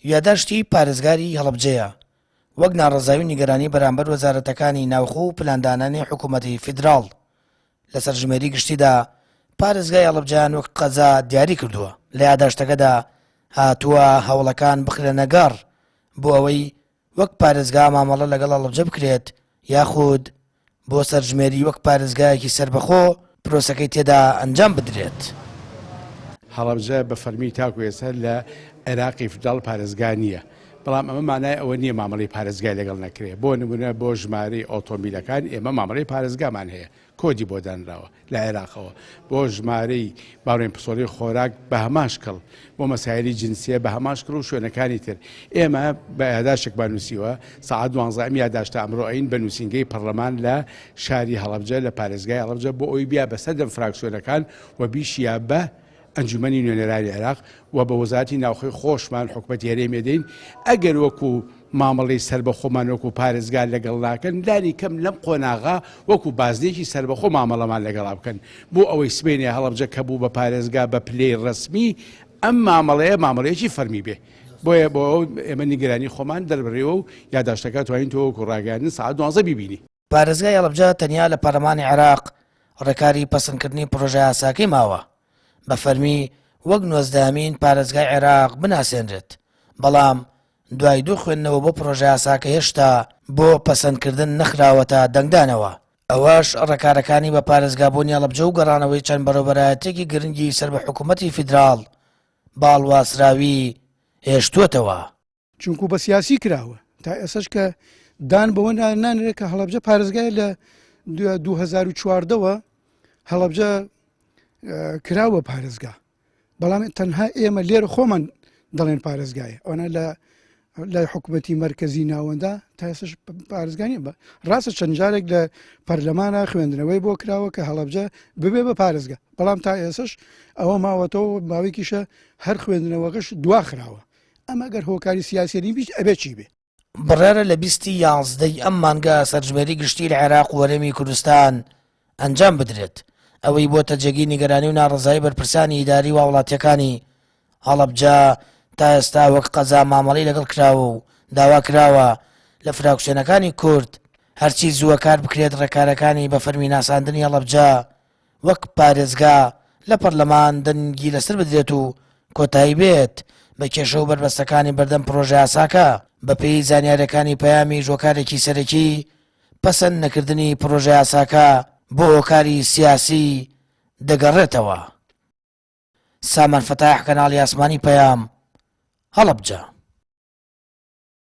یادداشتی پارێزگاری هەڵەبجەیە وەک ناڕەزاوی نیگەرانی بەرامبەر وەزارەتەکانی ناوخۆ و پلاندانانی حکوومەتی فیدراڵ لەسەر ژمێری گشتیدا پارێزگای هەڵەبجەیان وەک قەزا دیاری کردووە. لە یادداشتەکەدا هاتووە هەوڵەکان بخرێنە گەڕ بۆ ئەوەی وەک پارێزگا مامەڵە لەگەڵ هەڵەبجە بکرێت یاخود بۆ سەرژمێری وەک پارێزگایەکی سربەخۆ پرۆسەکەی تێدا ئەنجام بدرێت. هەڵەبجە بە فەرمی تاکو ێستا لە عێراقی فیدراڵ پارێزگا نییە، بەڵام ئەمە مانای ئەوە نییە مامەڵی پارێزگای لەگەڵ نەکرێت. بۆ نمونە بۆ ژمارەی ئۆتۆمبیلەکان ئێمە مامەڵی پارێزگامان هەیە، کۆدی بۆ دانراوە لە عێراقەوە. بۆ ژمارەی باڕێن پسۆڵی خۆراک بە هەماشکڵ، بۆ مەسایلی جنسیە بە هەماشکڵ و شوێنەکانی تر. ئێمە بە یادداشتێکمان نووسیوە ساعات 12 یادداشتە ئەمڕۆ ئەین بە نووسینگەی پەرلەمان لە شاری هەڵەبجە لە پارێزگای هەڵەبجە بۆ ئەوی بیا بەسەر ئینفراکسیۆنەکان و بیشیا بە ئەنجومەنی نوێنەرانی عێراق و بە وەزارەتی ناوخۆی خۆشمان حکومەتی هەرێمی دەین ئەگەر وەکو مامەڵەی سربەخۆمان وەکو پارێزگا لەگەڵ ناکەن لانی کەم لەم قۆناغا وەکو بازدێکی سربەخۆ مامەڵەمان لەگەڵا بکەن بۆ ئەوەی سبەینێ هەڵەبجە کە بوو بە پارێزگا بە پلەی ڕسمی ئەم مامەڵەیە مامەڵەیەکی فەرمی بێ. بۆیە بۆ ئێمە نیگەرانی خۆمان دەربڕێەوە و یادداشتەکە توانین تۆ وەکو ڕاگەیاندن ساعات 12 بیبینی. پارێزگای هەڵەبجە تەنیا لە پەرلەمانی عێراق ڕێکاری پەسەندکردنی پرۆژە یاساکەی ماوە بە فەرمی وەک 19مین پارێزگای عێراق بناسێنرێت، بەڵام دوای دوو خوێندنەوە بۆ پرۆژە یاساکە هێشتا بۆ پەسەندکردن نەخراوەتە دەنگدانەوە. ئەوەش ڕێکارەکانی بە پارێزگابوونی هەڵەبجە و گەڕانەوەی چەند بەڕێوەبەرایەتێکی گرنگی سەر بە حکوومەتی فیدراڵ باڵواسراوی هێشتووەتەوە. چونکو بە سیاسی کراوە تا ئێسش کە دان بەوە نانرێت کە هەڵەبجە پارێزگای لە 2014ەوە هەڵەبجە کراوە پارێزگا، بەڵام تەنها ئێمە لێرە خۆمان دەڵێن پارێزگایە، ئەوە لە حکوومەتی مەرکەزی ناوەندا تا ئێسش پارێزگانی بە ڕاستە چەند جارێک لە پەرلەمانە خوێندنەوەی بۆ کراوە کە هەڵەبجە ببێ بە پارێزگا، بەڵام تا ئێسش ئەوە ماوەتەوە ماوەیەکیشە هەر خوێندنەوەکەش دواخراوە. ئەمە گەر هۆکاری سیاسیێنی بیش ئەبێ چی بێ. بڕێرە لە 2011 ئەم مانگە سەرژمێری گشتی لە عێراق و وەرەمی کوردستان ئەنجام بدرێت، ئەوەی بۆتە جێگی نیگەرانی و ناڕزایی بەرپرسانی ئیداری و وڵاتیەکانی هەڵەبجە تا ئێستا وەک قەزا مامەڵەی لەگەڵ کراوە و داوا کراوە لە فراکسیۆنەکانی کورد هەرچی زووە کار بکرێت ڕێکارەکانی بە فەرمی ناساندنی هەڵەبجە وەک پارێزگا لە پەرلەمان دەنگی لەسەر بدرێت و کۆتایی بێت بە کێشە و بربەستەکانی بەردەم پرۆژە یاساکە بە پێی زانیاریەکانی پەیامی ژۆکارێکی سەرەکی پەسەند نەکردنی پرۆژە یاساکە بۆ هۆکاری سیاسی دەگەڕێتەوە. سامان فەتاح، کەناڵی ئاسمانی پەیام، هەڵەبجە.